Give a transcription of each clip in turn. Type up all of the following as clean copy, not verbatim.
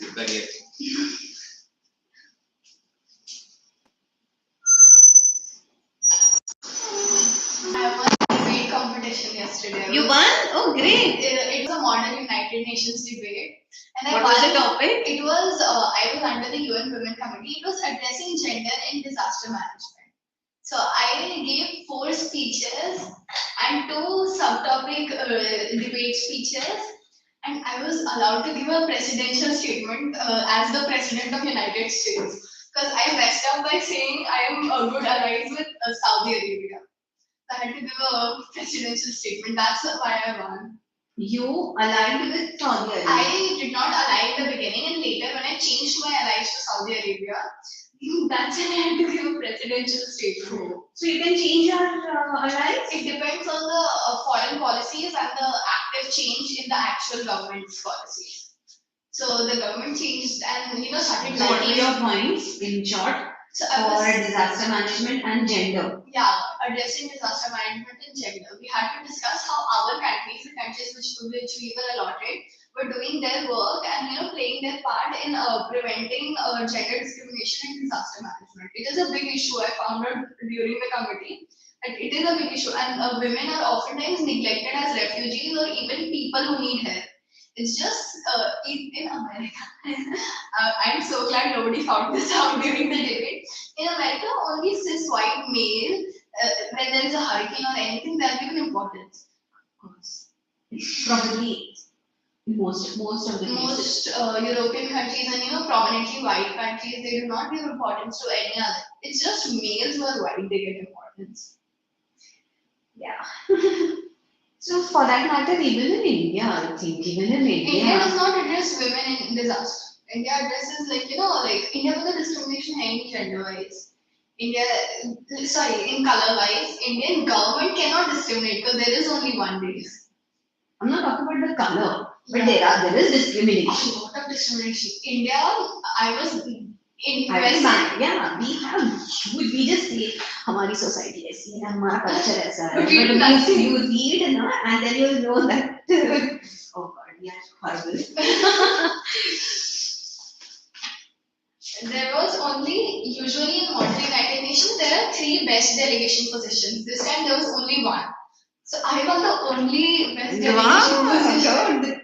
करिए। I won a debate competition yesterday. You won? Oh, great. It was a modern United Nations debate. And What was the topic? It was, I was under the UN Women Committee. It was addressing gender in disaster management. So I gave 4 speeches and 2 subtopic debate speeches. And I was allowed to give a presidential statement as the President of United States. Because I messed up by saying I am good allies with Saudi Arabia. I had to give a presidential statement. That's why I won. You aligned with Saudi Arabia. I did not align in the beginning, and later when I changed my allies to Saudi Arabia, that's when I had to give a presidential statement. So you can change your allies? It depends on the foreign policies and the active change in the actual government's policies. So the government changed and started. So what were your points in short? So for disaster management and gender. Yeah, addressing disaster management and gender. We had to discuss how our countries, the countries which we were allotted, were doing their work and playing their part in preventing gender discrimination and disaster management. It is a big issue. I found out during the committee. It is a big issue, and women are oftentimes neglected as refugees or even people who need help. It's just in America. I'm so glad nobody found this out during the debate. In America, only cis white male, when there is a hurricane or anything, they are given importance. Of course. Probably most of the most European countries and prominently white countries, they do not give importance to any other. It's just males who are white, they get importance. Yeah. So for that matter, even in India, I think, India does not address women in disaster. India addresses India with the discrimination any gender wise. In color wise, Indian government cannot discriminate because there is only one race. I'm not talking about the color, but there is discrimination. A lot of discrimination. India, I was in yeah, we just say हमारी society ऐसी है, हमारा culture ऐसा है. But you read and then you'll know that. Oh God, yeah, horrible. There was usually in modern United Nations, there are 3 best delegation positions. This time there was only 1. So I was the only best delegation position. God.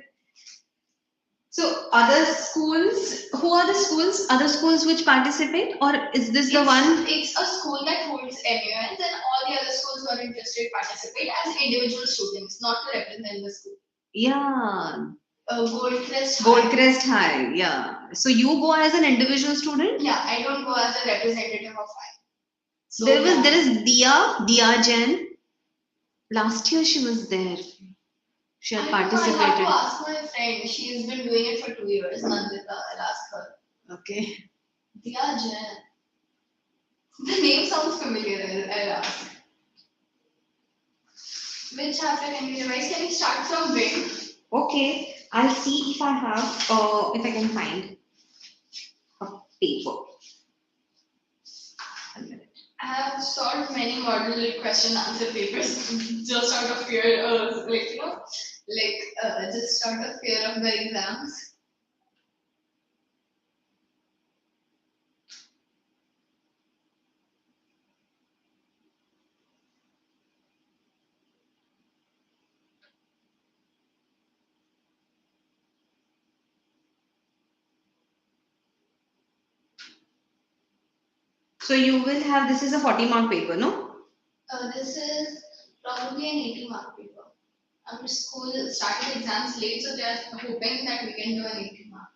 So other schools, who are the schools? Other schools which participate, or is this the one? It's a school that holds MUNs, and all the other schools who are interested participate as individual students, not to represent the school. Yeah. Goldcrest High. Yeah. So you go as an individual student? Yeah, I don't go as a representative of I. So there is Dia Jain. Last year she was there. She had participated. I have to ask my friend. She's been doing it for 2 years. Nandita, I'll ask her. Okay. Dia Jain. The name sounds familiar. I'll ask. Which chapter can we revise? Can we start from where? Okay. I'll see if I have, if I can find a paper. I have solved many model question answer papers just out of fear, just out of fear of the exams. So you will have, this is a 40-mark paper, no? This is probably an 80-mark paper. Our school started exams late, so they are hoping that we can do an 80-mark.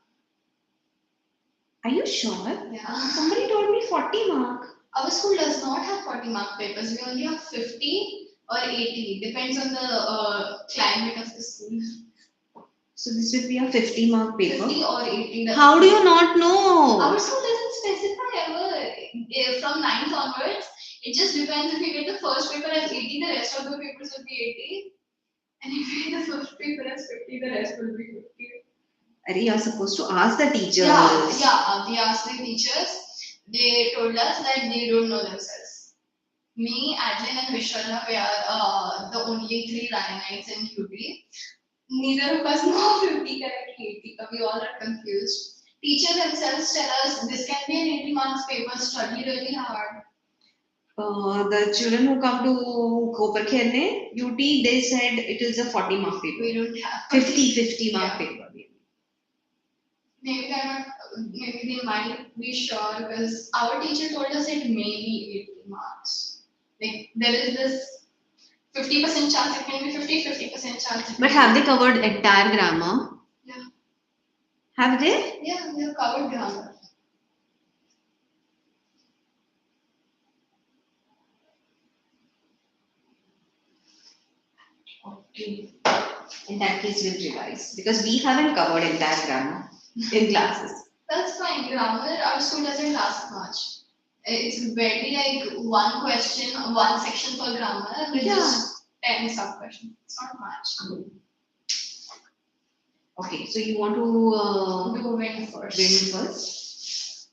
Are you sure? Yeah. Somebody told me 40-mark. Our school does not have 40-mark papers. We only have 50 or 80. Depends on the climate of the school. So this would be a 50-mark paper? 50 or 80. How do you not know? Our school doesn't specify ever. From 9th onwards, it just depends. If you get the first paper as 80, the rest of the papers will be 80. And if you get the first paper as 50, the rest will be 50. You're supposed to ask the teachers. Yeah, we asked the teachers. They told us that they don't know themselves. Me, Adlin and Vishwala, we are the only 3 Ryanites in UP. Neither of us know 50 correctly, 80. We all are confused. Teacher themselves tell us this can be an 80 marks paper, study really hard. The children who come to Koper Khelne, UT, they said it is a 40 mark paper. We don't have 50 mark Yeah. paper. Maybe they're not, maybe they might be sure because our teacher told us it may be 80 marks. Like there is this 50% chance it can be 50% chance. It But can have be they covered entire grammar? Yeah. Have they? Yeah, they have covered grammar. Okay. In that case, we'll revise because we haven't covered entire grammar in classes. That's fine. Grammar, our school doesn't last much. It's barely like one question, one section for grammar with Yeah. just 10 sub questions. It's not much. Okay, so you want to Do wind first. wind first.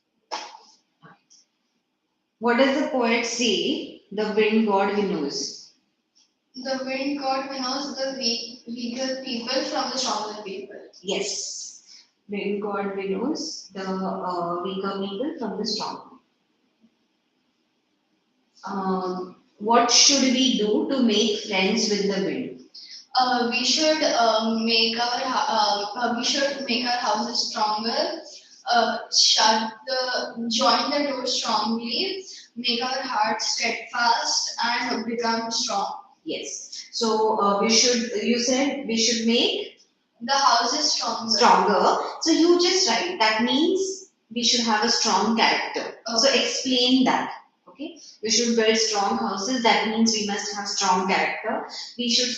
What does the poet say? The wind god knows. The wind god knows the weaker people from the stronger people. Yes. Wind god knows the weaker people from the strong. What should we do to make friends with the wind? We should we should make our houses stronger. Join the door strongly. Make our hearts steadfast and become strong. Yes. So we should. You said we should make The house is stronger. stronger. So you just write. That means we should have a strong character. So explain that. Okay. We should build strong houses. That means we must have strong character. We should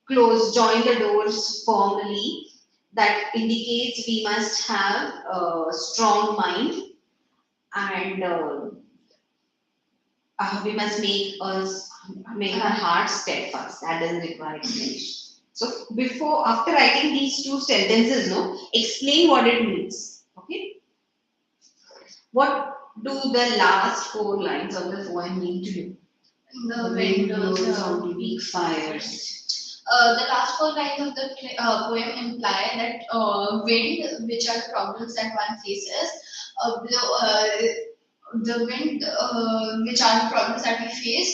join the doors firmly. That indicates we must have a strong mind, and we must make our hearts steadfast. That doesn't require explanation. So after writing these two sentences, no, explain what it means. Okay. What do the last 4 lines of the poem mean to you? The wind blows on the weak fires. The last 4 lines of the poem imply that wind, which are the problems that one faces, the wind, which are the problems that we face,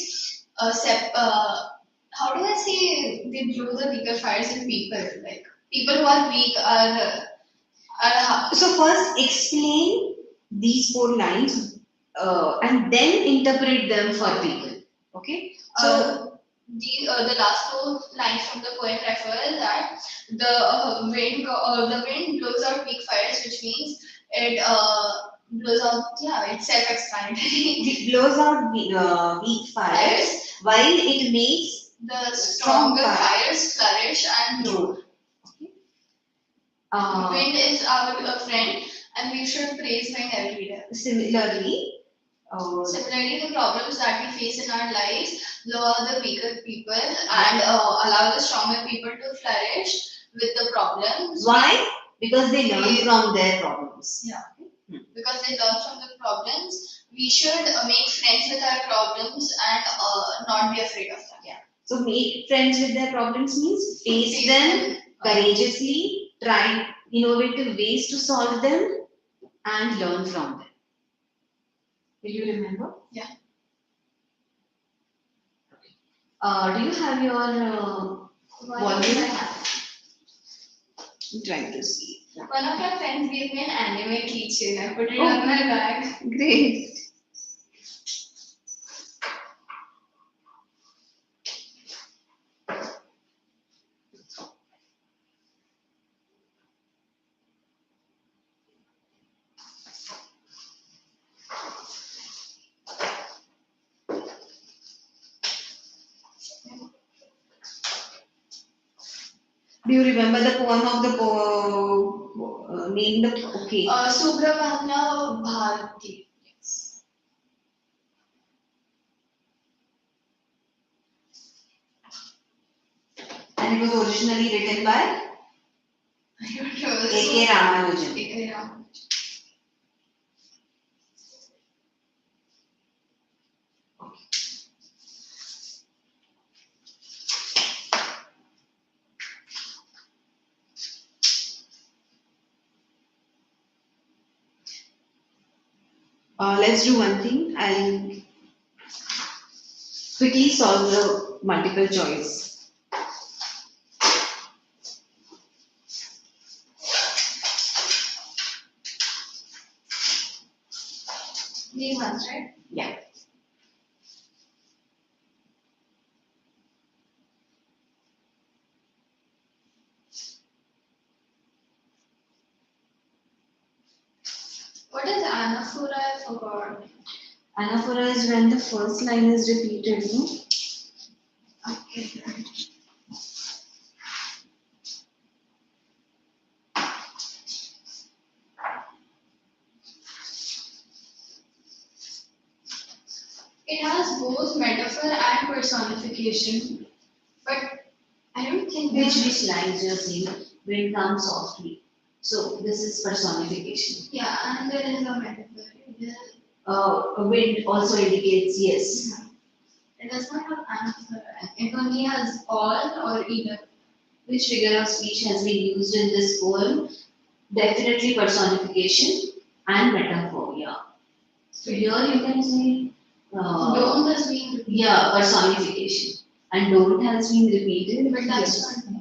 how do I say they blow the weaker fires in people? Like people who are weak are So first explain these 4 lines and then interpret them for people. Okay. So the last 4 lines from the poem refer that the wind blows out weak fires, which means it blows out. Yeah, it's self-explanatory. it blows out weak fires while it makes the stronger fires flourish and grow. Wind is our friend, and we should praise wind every day. Similarly, the problems that we face in our lives lower the weaker people and allow the stronger people to flourish with the problems. Why? Because they learn from their problems. Yeah. Because they learn from the problems, we should make friends with our problems and not be afraid of them. Yeah. So make friends with their problems means face them courageously, try innovative ways to solve them, and learn from them. Will you remember? Yeah. Do you have your volume? I'm trying to see. One of my friends gave me an anime keychain. I put it on my bag. Great. Do you remember the poem of the name? Okay. Subramanya Bharati. Yes. And it was originally written by A.K. Ramanujan. A.K. Ramanujan. Let's do one thing. I'll quickly solve the multiple choice. These ones, right? Yeah. What is anaphora? I forgot. Anaphora is when the first line is repeated, no? Okay, right. It has both metaphor and personification, but I don't think Which lines you're saying? Wind comes softly. So this is personification. Yeah, and there is a metaphor. There, Wind also indicates yes. it does not have anaphora. It only has all or either. Which figure of speech has been used in this poem? Definitely personification and metaphor. Yeah. So here you can say Don't has been repeated. yeah, personification. And don't has been repeated. But that's Yes. not.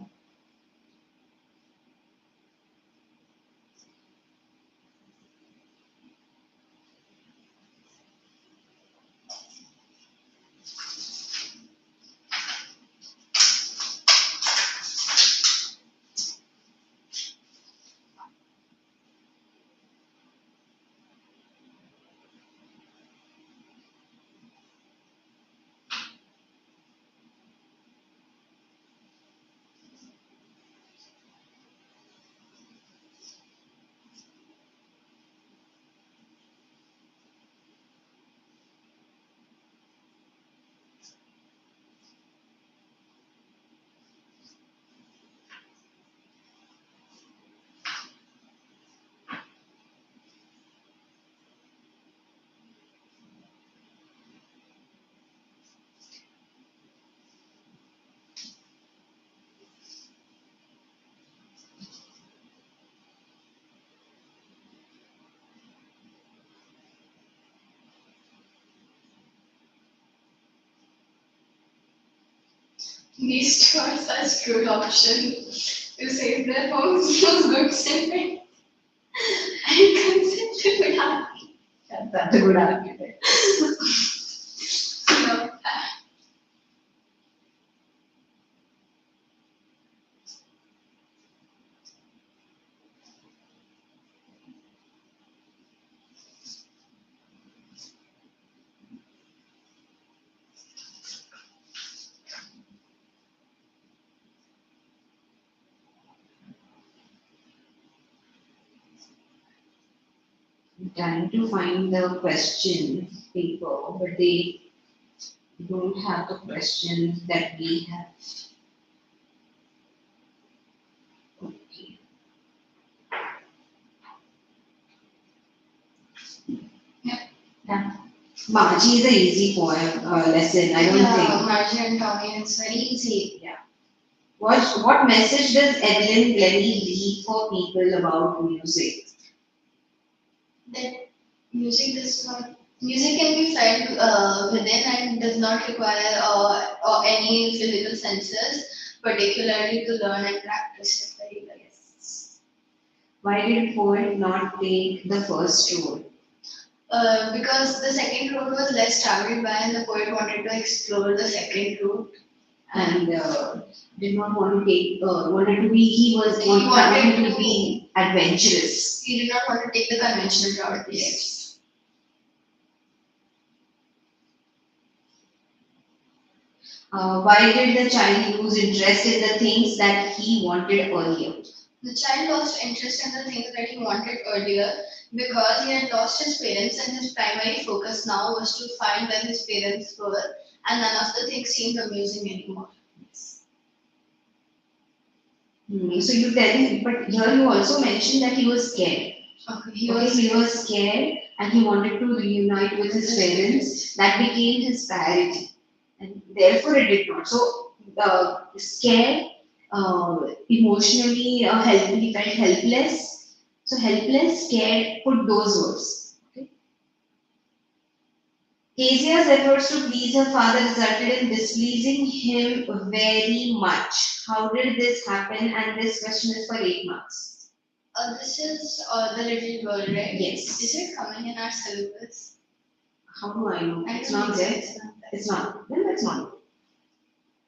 These two are such good options to save their homes, use good sentiment, and consent would have. That's a good argument. No. I'm trying to find the question paper, but they don't have the questions that we have. Okay. Yeah. Margie is an easy poem lesson. I don't think. Margie and Tommy, it's very easy. What message does Evelyn Glennie leave for people about music? That music does not. Music can be felt within and does not require or any physical senses, particularly to learn and practice it very well. Yes. Why did poet not take the first road? Because the second route was less traveled by, and the poet wanted to explore the second route. And did not want to take, wanted to be, he was He wanted wanted to be adventurous. He did not want to take the conventional route. Yes. Why did the child lose interest in the things that he wanted earlier? The child lost interest in the things that he wanted earlier because he had lost his parents, and his primary focus now was to find where his parents were, and none of the things seemed amusing anymore. So you tell me, but here you also mentioned that he was scared. Okay, He was scared and he wanted to reunite with his parents. That became his priority, and therefore it did not. So scared, emotionally, he felt helpless. So helpless, scared, put those words. Okay. Kezia's efforts to please her father resulted in displeasing him very much. How did this happen? And this question is for 8 marks. This is the little girl, right? Yes. Is it coming in our syllabus? How do I know? It's not there. It's not. Then that's not.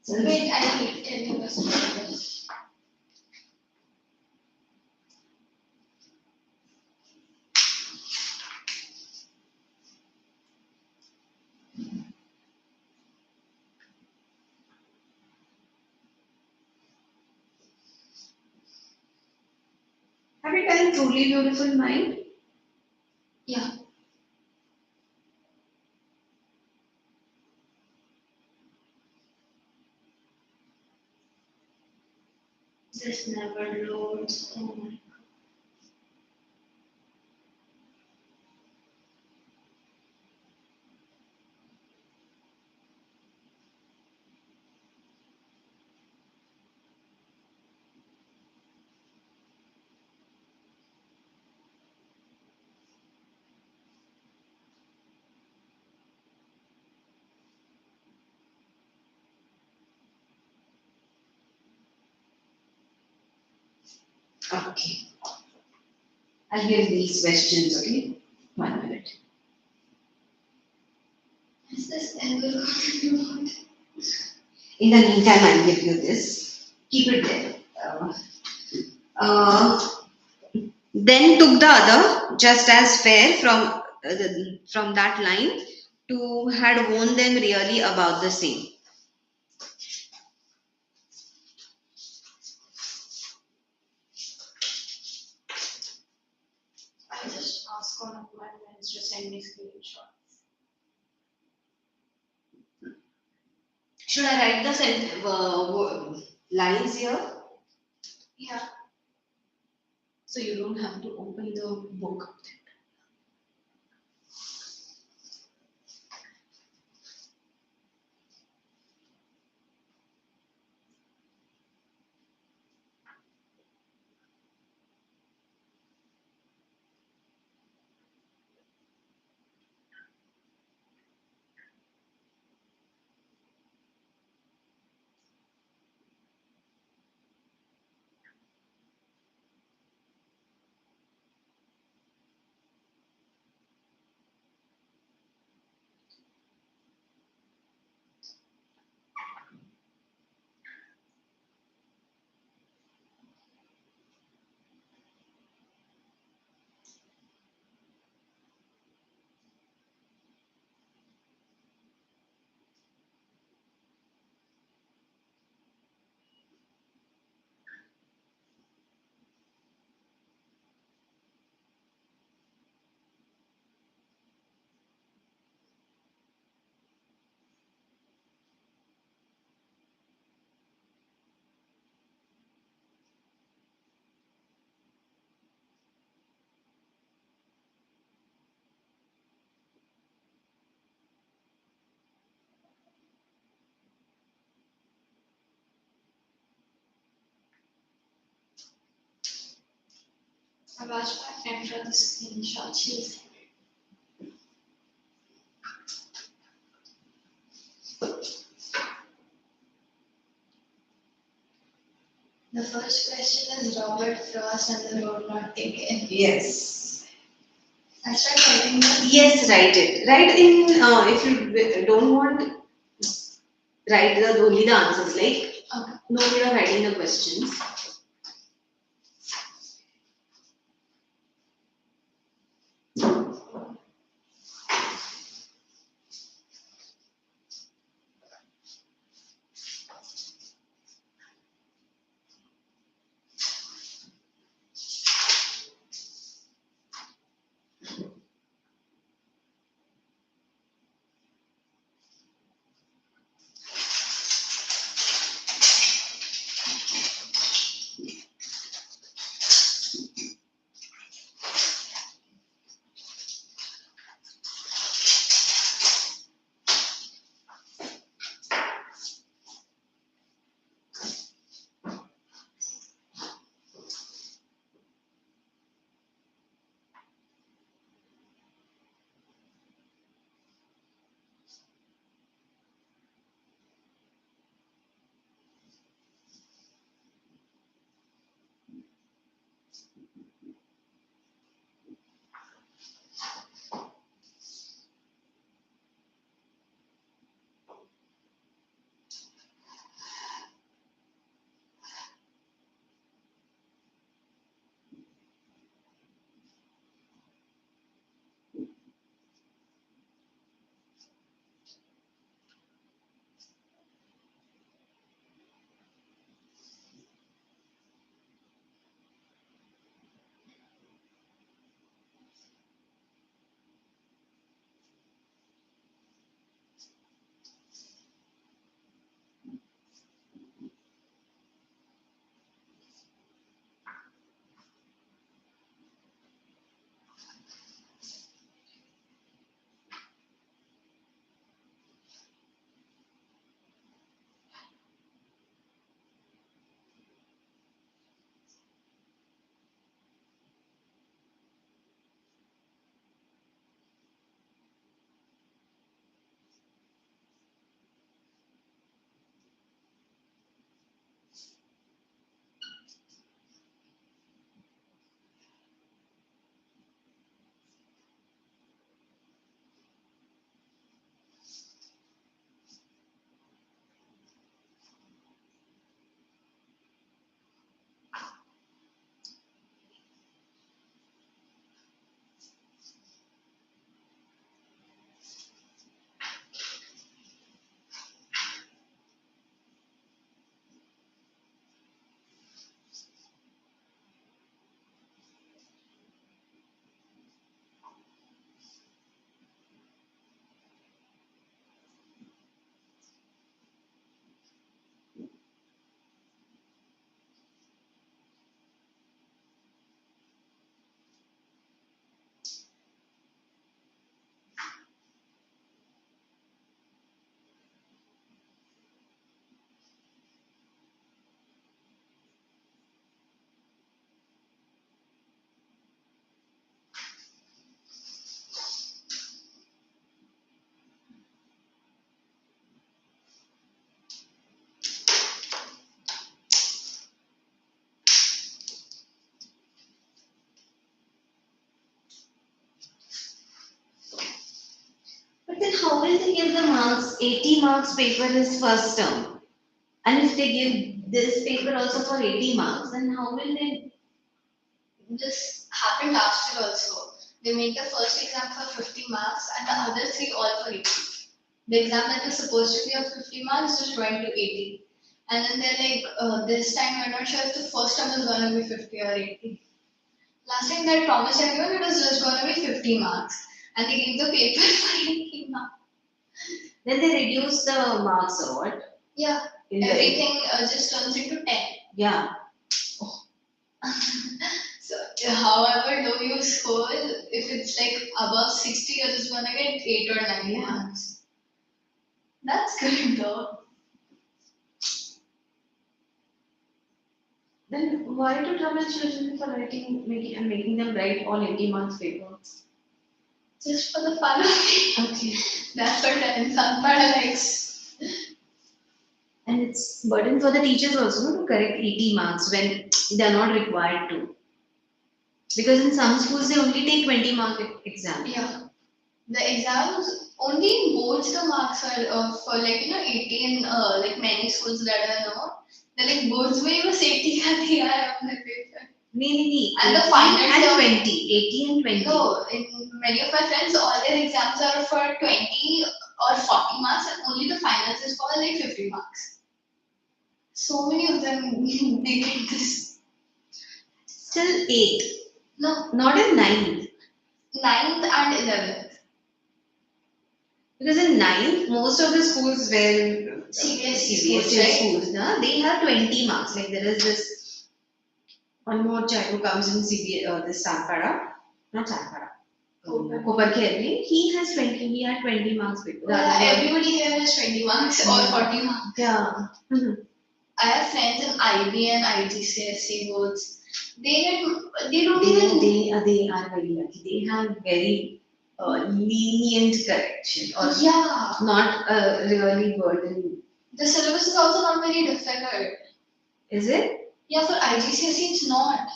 So wait, I will tell you the syllabus. Have you done Truly Beautiful Mind? Yeah. This never loads. Oh my. Okay. I'll give these questions, okay? 1 minute. Is this ever going about? In the meantime, I'll give you this. Keep it there. Then took the other, just as fair from that line, to had won them really about the same. I just ask one of my friends to send me screenshots. Should I write the lines here? Yeah. So you don't have to open the book. I watched my friend for the screenshot. She's the first question is Robert Frost and the Road Not Taken. Yes. I start writing them. Yes, write it. Write in, if you don't want, write only the answers. Like, Okay. no need of writing the questions. how will they give the marks? 80 marks paper is first term. And if they give this paper also for 80 marks, then how will they? This happened last year also. They made the first exam for 50 marks and the other three all for 80. The exam that was supposed to be of 50 marks just went to 80. And then they're like, this time we're not sure if the first term is going to be 50 or 80. Last time they promised everyone it was just going to be 50 marks. And they gave the paper for 80 marks. Then they reduce the marks or what? Yeah, everything just turns into 10. Yeah. So, however low you score, if it's like above 60, you're just gonna get 8 or 9 marks. That's good though. Then why to trouble children for making them write all 80 marks paper? Just for the fun of it. Okay. That's what Sanpada likes. And it's burden for the teachers also to correct 80 marks when they are not required to. Because in some schools they only take 20 mark exam. Yeah. The exams, only in boards the marks are for like 80 in like many schools that I know. They're like boards में बस 80 का दिया है हमने paper. No. And the finals and are 20. 80 and 20. No, in many of my friends, all their exams are for 20 or 40 marks, and only the finals is for like 50 marks. So many of them they get this. Still 8. No, Not in 9th. 9th and 11th. Because in 9th, most of the schools where CBSE schools, they have 20 marks. Like there is this one more child who comes in this Sampara, not Sampara. Koparkhe, he has 20, he had 20 marks paper. Everybody here has 20 marks or 40 marks. Yeah. I have friends in IB and IGCSE boards. They don't even. They are very lucky. They have very lenient correction or not really burden. The syllabus is also not very difficult. Is it? Yeah, for IGCSE it's not.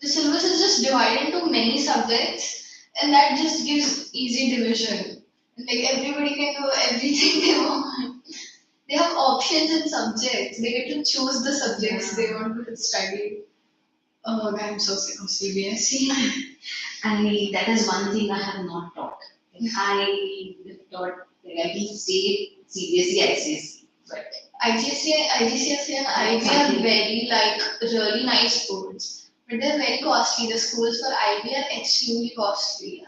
The syllabus is just divided into many subjects and that just gives easy division. Like everybody can do everything they want. They have options in subjects. They get to choose the subjects they want to study. Oh, I'm so sick of CBSE. That is one thing I have not taught. I taught at least state CBSE, ICSE, but IGCSE and IB are very really nice boards, but they're very costly. The schools for IB are extremely costly.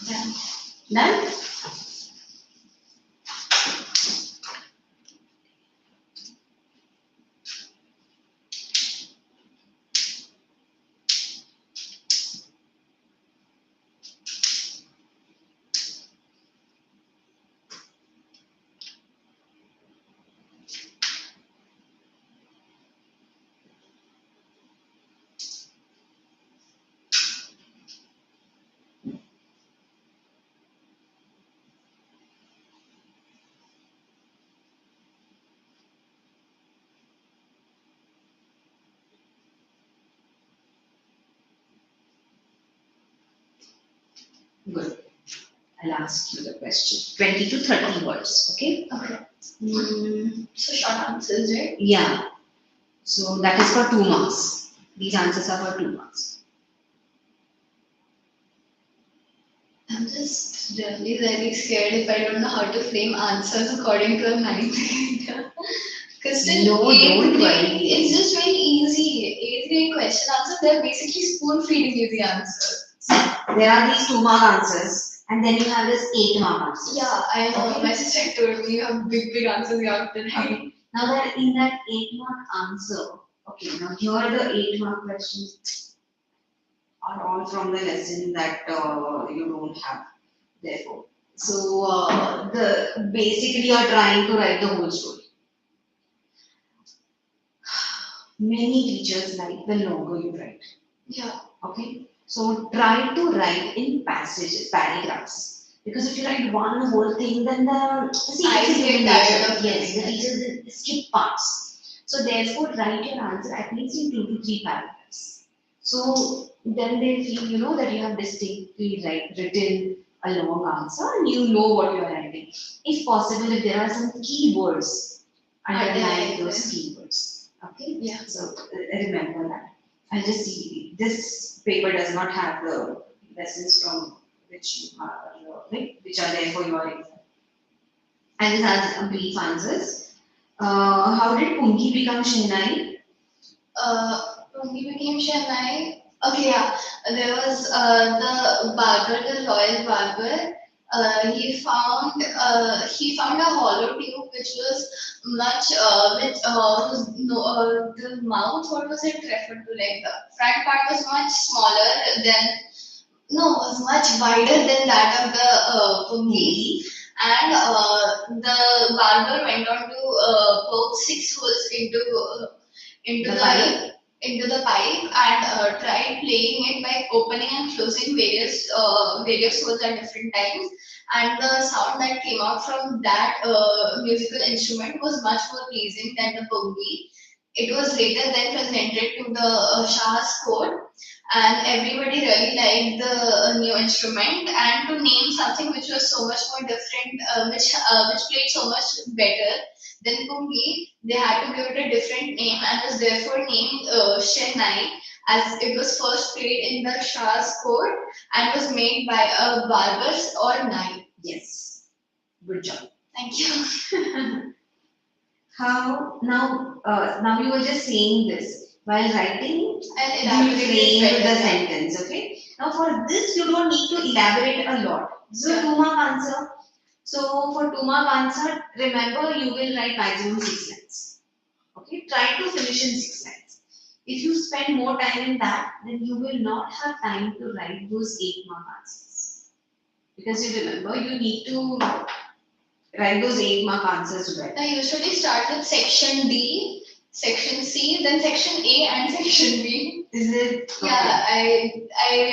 Done. Done? Good. I'll ask you the question. 20 to 30 words, okay? Okay. So short answers, right? Yeah. So that is for 2 marks. These answers are for 2 marks. I'm just really very scared if I don't know how to frame answers according to a ninth grader. Because No, don't worry. It's just very easy. 8th grade question answers, they're basically spoon feeding you the answer. There are these 2 mark answers, and then you have this 8 mark answers. Yeah, I know. Okay. My sister told me you have big answers you have to write. Okay. Now that in that 8 mark answer, okay, now here are the 8 mark questions are all from the lesson that you don't have. Therefore, so the basically you're trying to write the whole story. Many teachers like the longer you write. Yeah. Okay. So try to write in passages, paragraphs. Because if you write one whole thing, then the teachers skip parts. So therefore, write your answer at least in 2 to 3 paragraphs. So then they feel that you have distinctly written a long answer and you know what you are writing. If possible, if there are some keywords, underline those keywords. Okay. Yeah. So remember that. I'll just see. This paper does not have the lessons from which you are, which are there for your exam. And this has a brief answers. How did Pungi become Shehnai? Pungi became Shehnai. Okay, yeah. There was the barber, the royal barber. He found a hollow tube which was much which was no the mouth, what was it referred to, like the front part was much smaller than, no, was much wider than that of the Pungi, and the barber went on to poke 6 holes into the pipe and tried playing it by opening and closing various holes at different times, and the sound that came out from that musical instrument was much more pleasing than the pungi. It was later then presented to the Shah's court, and everybody really liked the new instrument. And to name something which was so much more different, which played so much better than pungi, they had to give it a different name and was therefore named Shehnai, as it was first played in the Shah's court and was made by a barber or nai. Yes. Good job. Thank you. How now? Now you were just saying this while writing. And You frame the sentence. Okay. Now for this you don't need to elaborate a lot. So 2 mark answer. So for 2 mark answer, remember you will write maximum 6 lines. Okay. Try to finish in 6 lines. If you spend more time in that, then you will not have time to write those 8 mark answers. Because you remember you need to write those 8 mark answers well. I usually start with section D, section C, then section A and section B. Is it? Okay. Yeah, I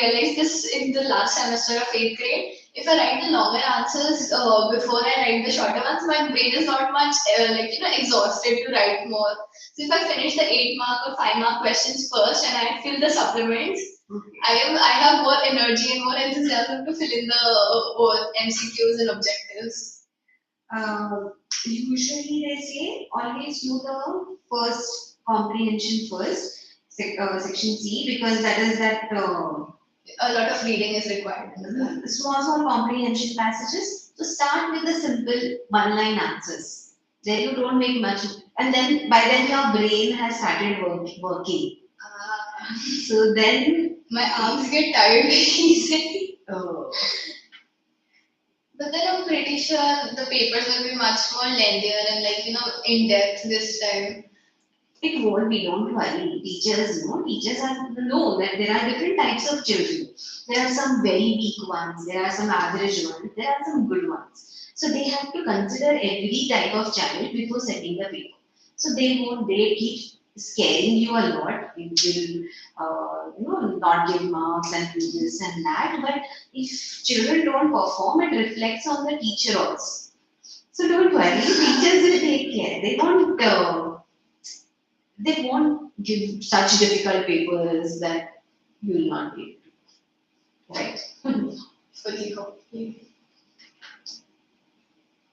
realized this in the last semester of 8th grade. If I write the longer answers before I write the shorter ones, my brain is not much exhausted to write more. So if I finish the 8 mark or 5 mark questions first and I fill the supplements, okay, I have more energy and more enthusiasm to fill in the MCQs and objectives. Usually they say always do the first comprehension first, section C, because that is that a lot of reading is required. Small comprehension passages. So start with the simple one-line answers. Then you don't make much, and then by then your brain has started working. So then my arms get tired very easily. Oh. But then I'm pretty sure the papers will be much more lengthier and like in depth this time. It won't be, don't worry. Teachers are know that there are different types of children. There are some very weak ones, there are some average ones, there are some good ones. So they have to consider every type of child before setting the paper. So they keep scaring you a lot. It will, not give marks and do this and that. But if children don't perform, it reflects on the teacher also. So don't worry, teachers will take care. They won't give such difficult papers that you will not be able to, right? Fully hopefully.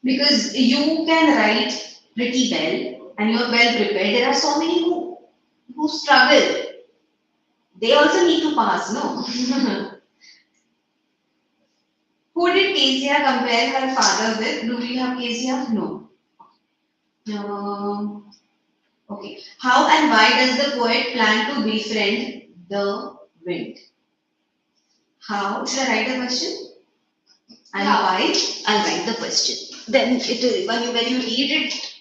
Because you can write pretty well and you're well prepared. There are so many who struggle. They also need to pass, no? Who did Kezia compare her father with? Do we have Kezia? No. Okay. How and why does the poet plan to befriend the wind? How? Should I write a question? And Yeah. why? I'll write the question. Then when you read it,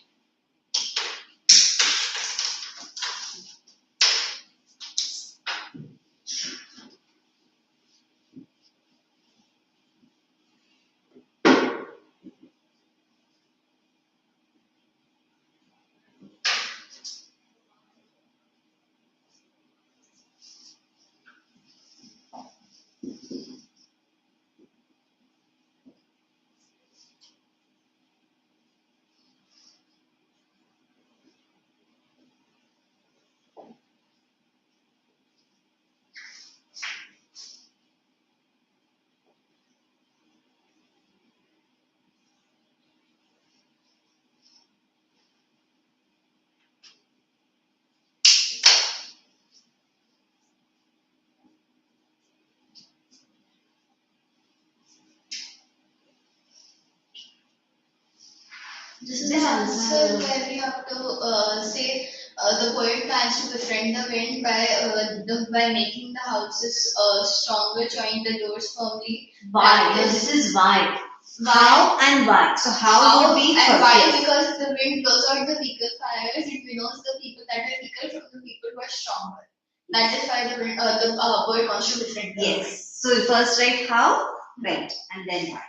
This is the answer where we have to say the poet plans to befriend the wind by making the houses stronger, join the doors firmly. why? No, this is why. How and why? So how would be And first? why? Yes. Because the wind blows out the weaker fires, it winnows the people that are weaker from the people who are stronger. That is why the poet wants to befriend them. Yes. So first write how, right, and then why.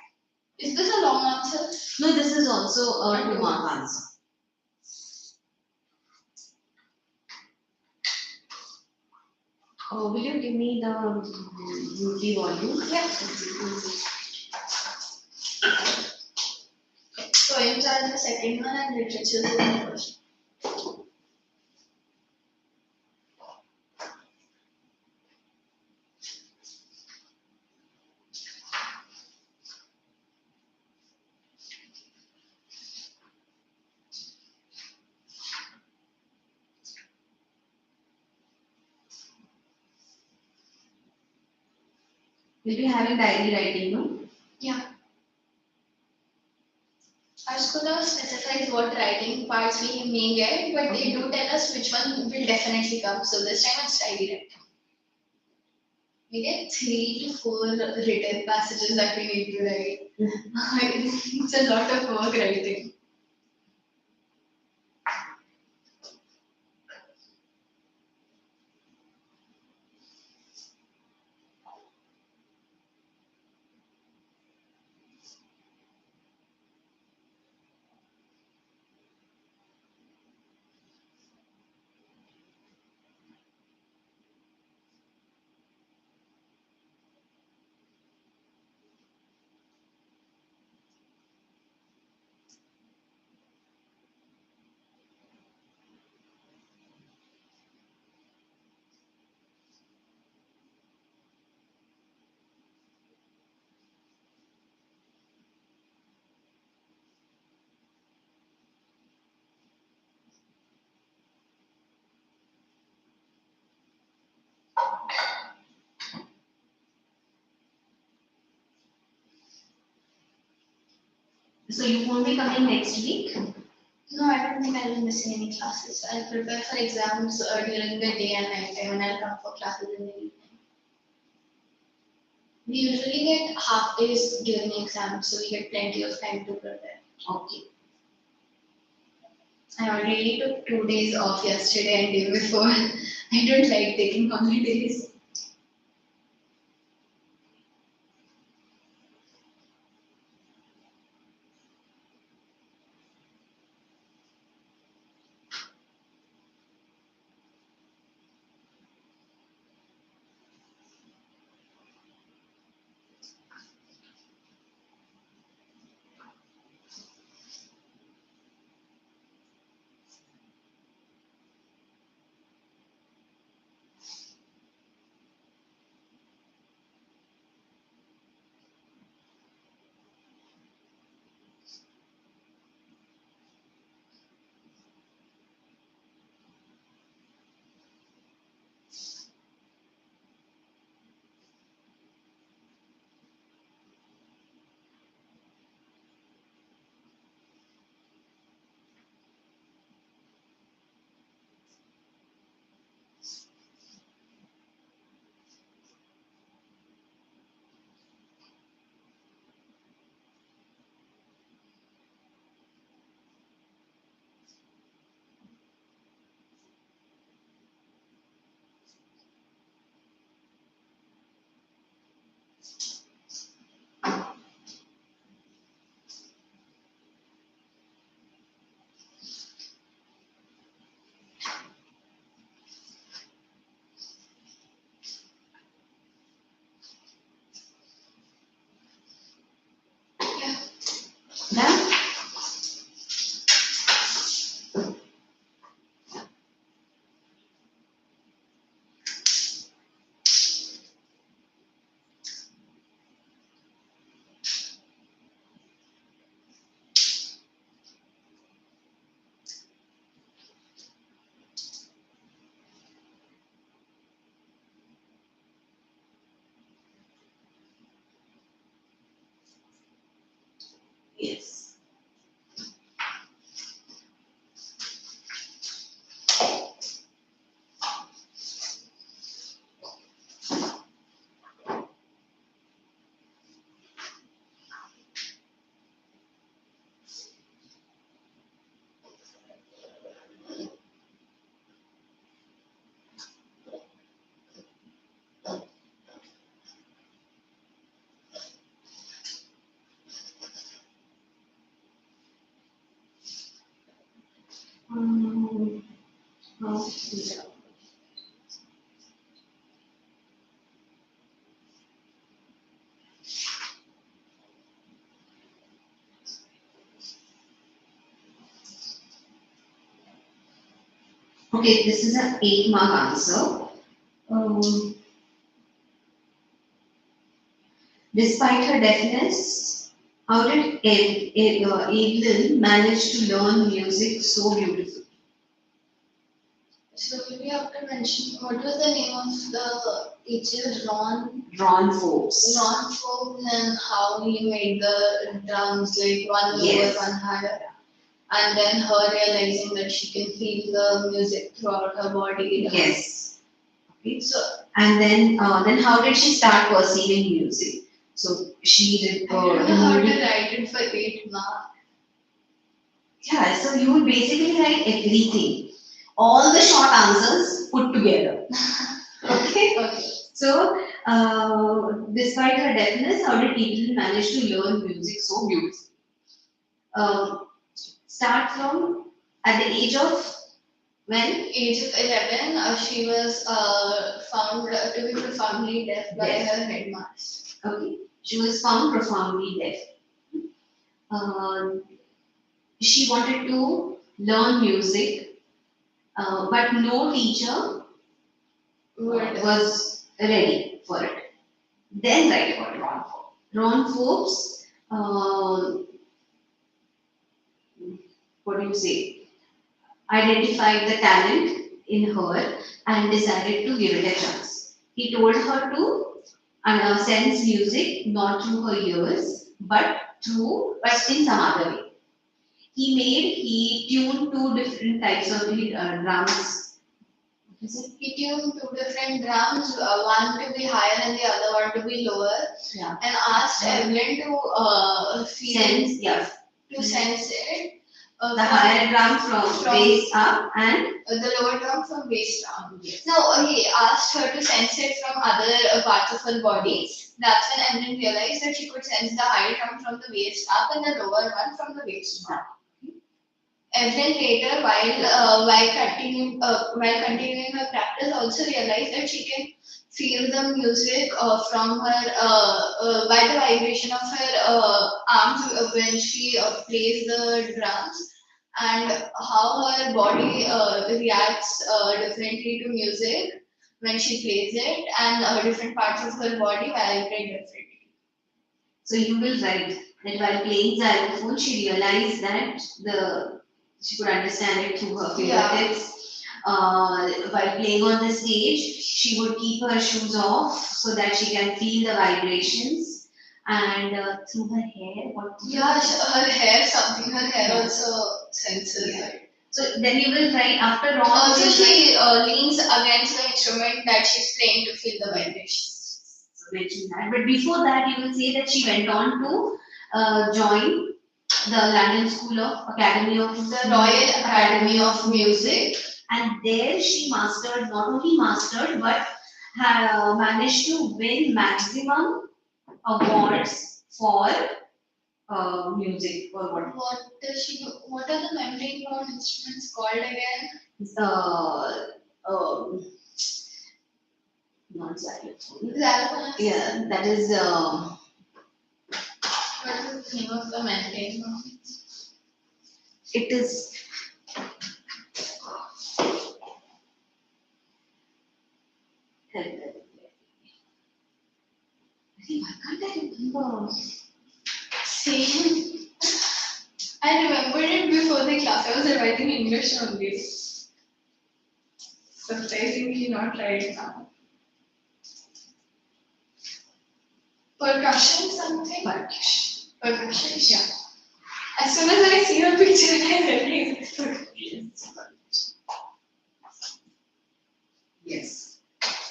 Is this a long answer? No, this is also a 2 mark answer. Will you give me the beauty volume? Yeah. Poems are the second one and literature is the first. Will be having diary writing, no? Yeah. Our school never specifies what writing parts we may get, but they do tell us which one will definitely come. So this time it's diary writing. We get 3 to 4 written passages that we need to write. It's a lot of work writing. So you won't be coming next week? No, I don't think I'll be missing any classes. I'll prepare for exams during the day and night time, and I'll come for classes in the evening. We usually get half days during exams, so we get plenty of time to prepare. Okay. I already took 2 days off yesterday and day before. I don't like taking holidays. Yeah. Done? Yes. Um, okay. Okay, this is an 8-mark answer. Um, Despite her deafness, how did Evelyn manage to learn music so beautifully? So we have to mention what was the name of the teacher, Ron. Ron Forbes. Ron Forbes, and how he made the drums like one lower, Yes. one higher, and then her realizing that she can feel the music throughout her body. Yes. Okay. So And then how did she start perceiving music? So she did. I don't know how to removing- write it for 8 marks. Yeah. So you would basically write everything, all the short answers put together. Okay. Okay. So, despite her deafness, how did Evelyn manage to learn music so beautifully? Start from at the age of when? Age of 11, she was found to be profoundly deaf by Deaf. her headmaster. Okay, she was found profoundly deaf. Uh, she wanted to learn music, but no teacher was ready for it. Then write about Ron Forbes. Ron Forbes, what do you say? Identified the talent in her and decided to give it a chance. He told her to sense music not through her ears but in some other way. He tuned two different types of drums. He tuned two different drums, one to be higher and the other one to be lower, and asked Evelyn to sense it. The higher drum from waist up and the lower drum from waist down. Now he asked her to sense it from other parts of her body. That's when Evelyn realized that she could sense the higher drum from the waist up and the lower one from the waist down. Evelyn later, while continuing her practice, also realized that she can feel the music from her by the vibration of her arms when she plays the drums, and how her body reacts differently to music when she plays it, and different parts of her body vibrate differently. So you will write that while playing xylophone, she realized that she could understand it through her fingertips. While playing on the stage, she would keep her shoes off so that she can feel the vibrations. And through her hair, her hair, something. Her hair also senses it. So then you will write after all. Also, she leans against the instrument that she's playing to feel the vibrations. So mention that. But before that, you will say that she went on to join the London School of Academy of the Royal Academy of Music, and there she mastered, not only mastered, but managed to win maximum awards for music or what. What does she do? What are the membrane-bound instruments called again? Not xylophone. Xylophone. Yeah, that is. What is the name of the membrane? It is. Why can't I remember? Same. I remembered it before the class. I was writing English only. Surprisingly, not right now. Percussion, something? Percussion, yeah. As soon as I see a picture, I realize it's percussion. Yes.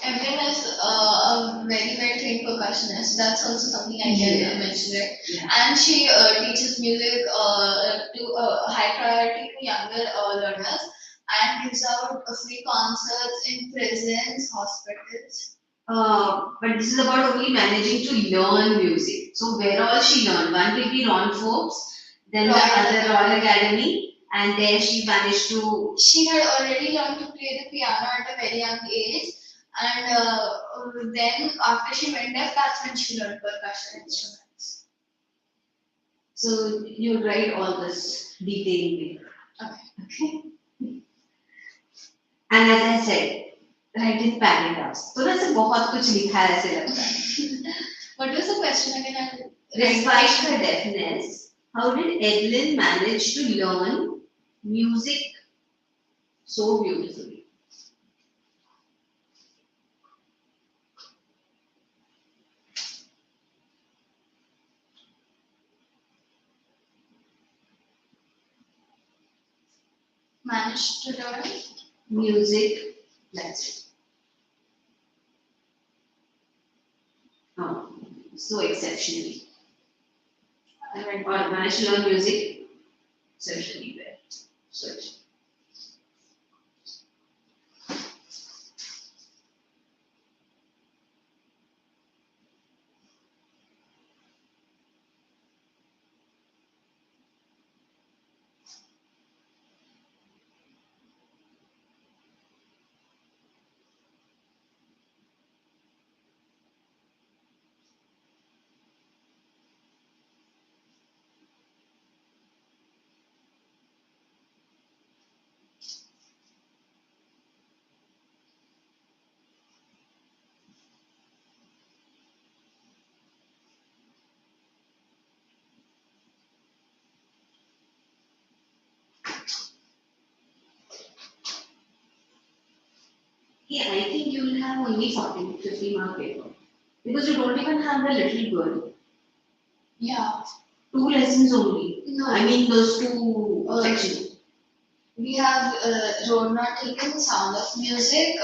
Evelyn is a very well trained percussionist. That's also something I can mention it. Yeah. And she teaches music to high priority to younger learners, and gives out free concerts in prisons, hospitals. But this is about only managing to learn music. So where all she learned? One will be Ron Forbes, then the other Royal Academy, and there she managed to. She had already learned to play the piano at a very young age, and then after she went deaf, that's when she learned percussion instruments. So you write all this detailedly. Okay. And as I said, write in paragraphs. तो वैसे बहुत कुछ लिखा है ऐसे लगता है. What was the question again? Despite her deafness, how did Evelyn manage to learn music so beautifully? Managed to learn music. That's it. Oh, so exceptionally. Or managed to learn music exceptionally well. So. Yeah, I think you will have only 40, 50 mark paper. Because you don't even have the little girl. Yeah. 2 lessons only. No. I mean those 2 sections. We have Road Not Taken, Sound of Music,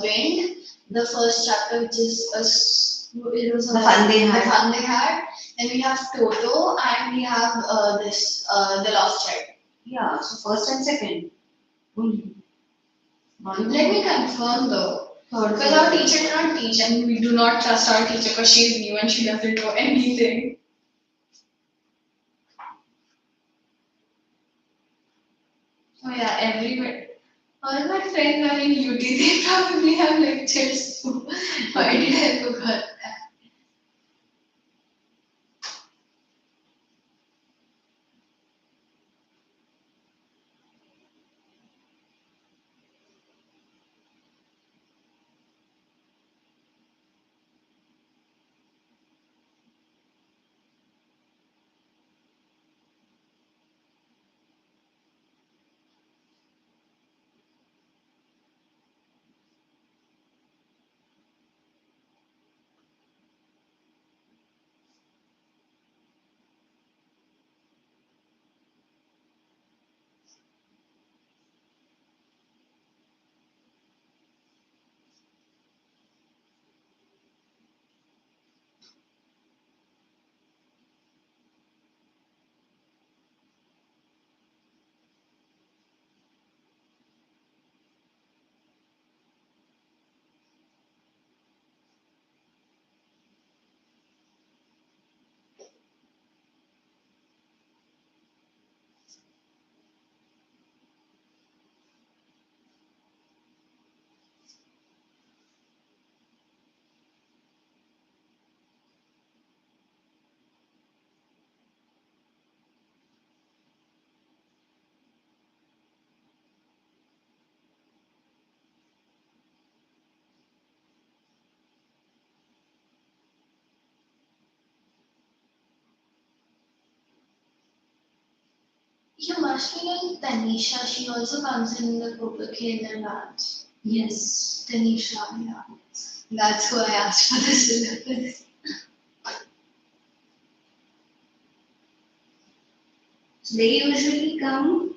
Wind, the first chapter, which is it was The Fun They the Had. fun they had. Then we have Toto, and we have The Lost Child. Yeah, so first and second. Let me confirm though. Because our teacher did not teach, and we do not trust our teacher because she is new and she doesn't know anything. Oh yeah, everywhere. All my friends are in UT. They probably have lectures too. Why did I forget that? You must be like Tanisha. She also comes in the Purple Kingdom dance. Yes. Tanisha, yeah. That's who I asked for the syllabus. So they usually come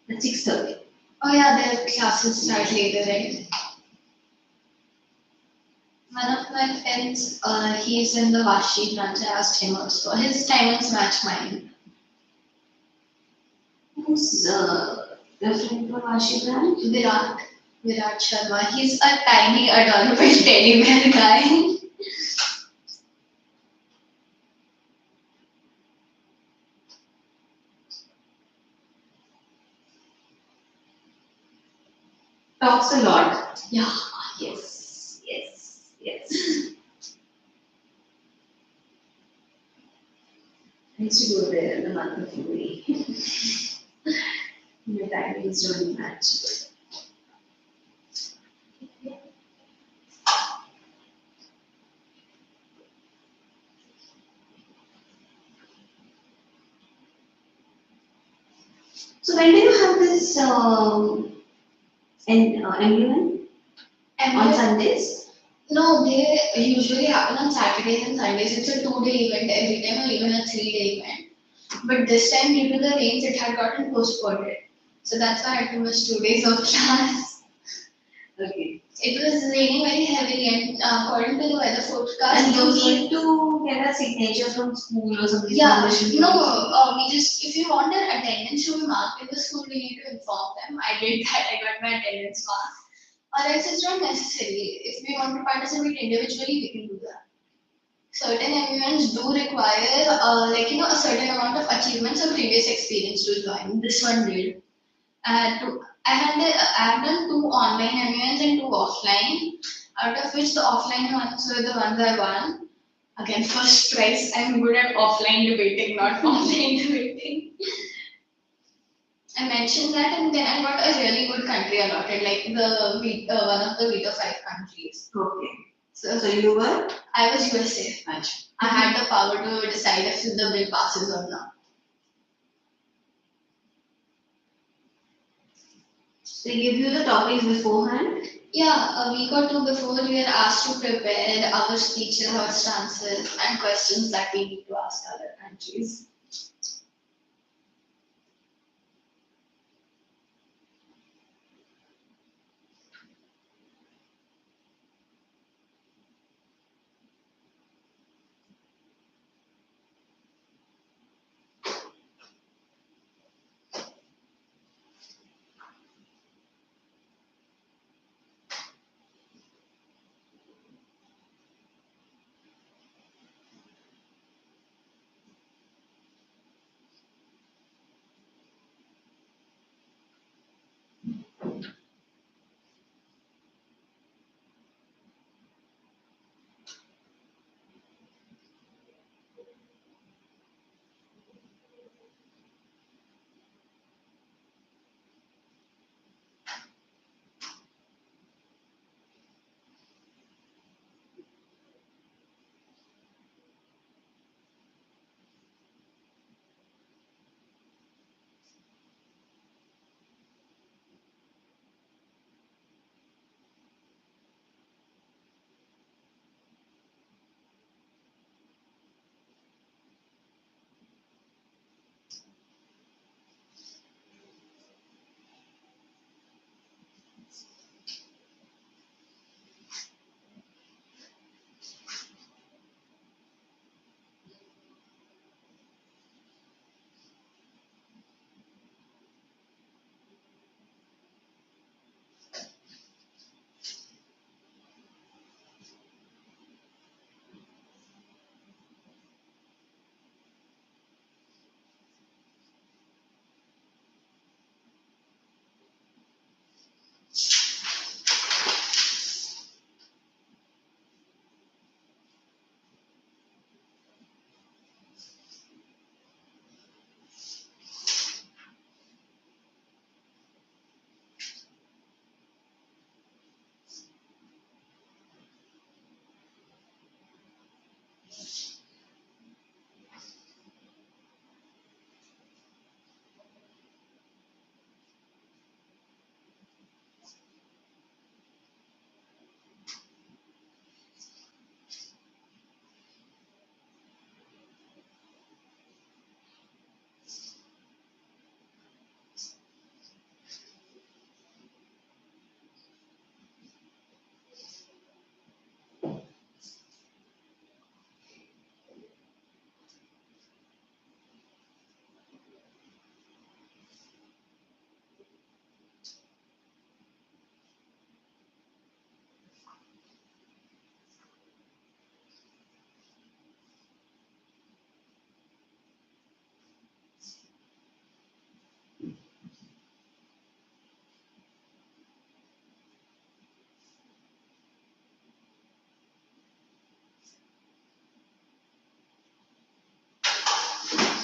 at 6:30. Oh yeah, their classes start later, right? One of my friends, he's in the Vashi branch. I asked him also. His timings match mine. Who's the friend from Ashi branch? Virat Sharma. He's a tiny, adorable teddy bear guy. Talks a lot. Yeah. Yes, yes, yes. I used to go there in the month of May. My timings don't match. So when do you have this MUN on Sundays? No, they usually happen on Saturdays and Sundays. It's a 2 day event every time, or even a 3 day event. But this time, due to the rains, it had gotten postponed. So that's why I had to miss 2 days of class. Okay. It was raining very heavily, and according to the weather forecast, And you those were need to get a signature from school or something. yeah, Permission no, from school. we just, if you want their attendance to be marked in the school, we need to inform them. I did that, I got my attendance marked. Or else it's not necessary. If we want to participate individually, we can do that. Certain MUNs do require, a certain amount of achievements or previous experience to join. This one did. I had done 2 online MUNs and 2 offline, out of which the offline ones were the ones I won. Again, first prize. I'm good at offline debating, not online debating. I mentioned that, and then I got a really good country allotted, like one of the Veto 5 countries. Okay. So So you were? I was USA. I had the power to decide if the bill passes or not. They give you the topics beforehand. Yeah, a week or two before we are asked to prepare our speeches, our stances, and questions that we need to ask other countries.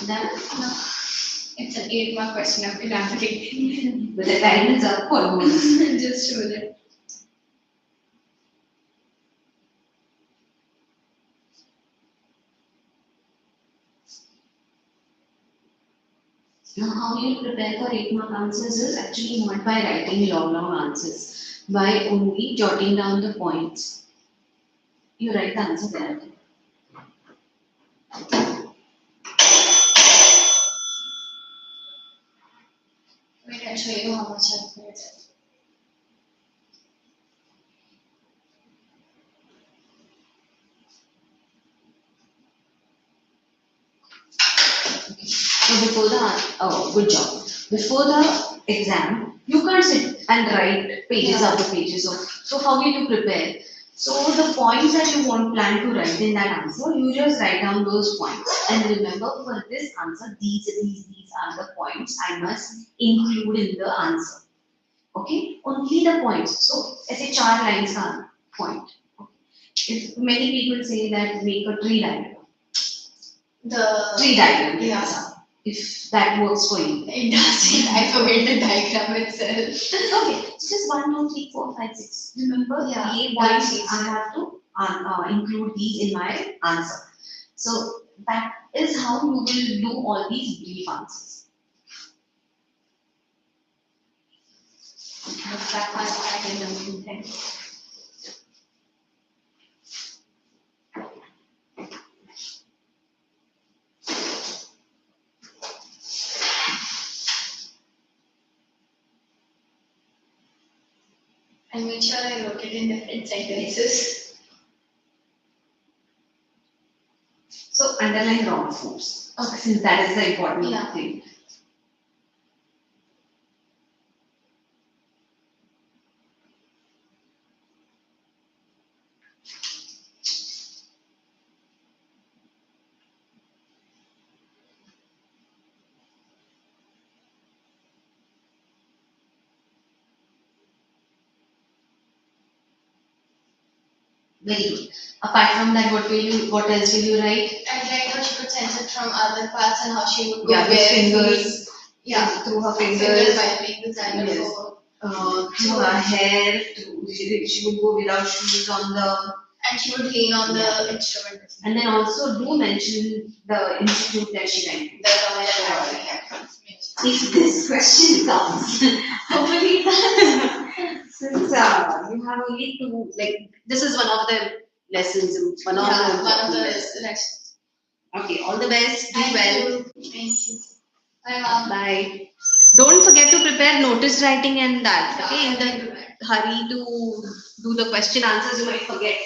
Done? No. It's an 8-mark question. I have to elaborate. But the time is up almost. Just show it. Now, how you prepare for 8-mark answers is actually not by writing long answers, by only jotting down the points. You write the answer there. Wait, I'll show you how much I've made. So before good job. Before the exam, you can't sit and write pages after pages of. So how will you prepare? So the points that you plan to write in that answer, you just write down those points. And remember, for this answer, these are the points I must include in the answer. Okay, only the points. So ऐसे 4 lines का point. If many people say that make a tree diagram. The tree diagram. Yeah. If that works for you. It doesn't. I forget the diagram itself. Okay, so just 1, 2, 3, 4, 5, 6. Remember, Yeah, points I have to include these in my answer. So that is how you will do all these brief answers. That part I didn't think. I made sure I wrote it in different sentences. So underline wrong foods. Okay. Since that is the important thing. Very good. Apart from that, what else will you write? I'd like how she could sense it from other parts and how she would go with fingers. through her fingers. while playing the xylophone. Through her hair. She would go without shoes on the. And she would lean on the instrument. And then also do mention the institute that she went to. If this question comes, hopefully since you have only two, like this is one of the lessons, one of the lessons. Okay, all the best. Do well. Thank you. Bye. Bye. Don't forget to prepare notice writing and that. Okay, in the hurry to do the question answers, you might forget.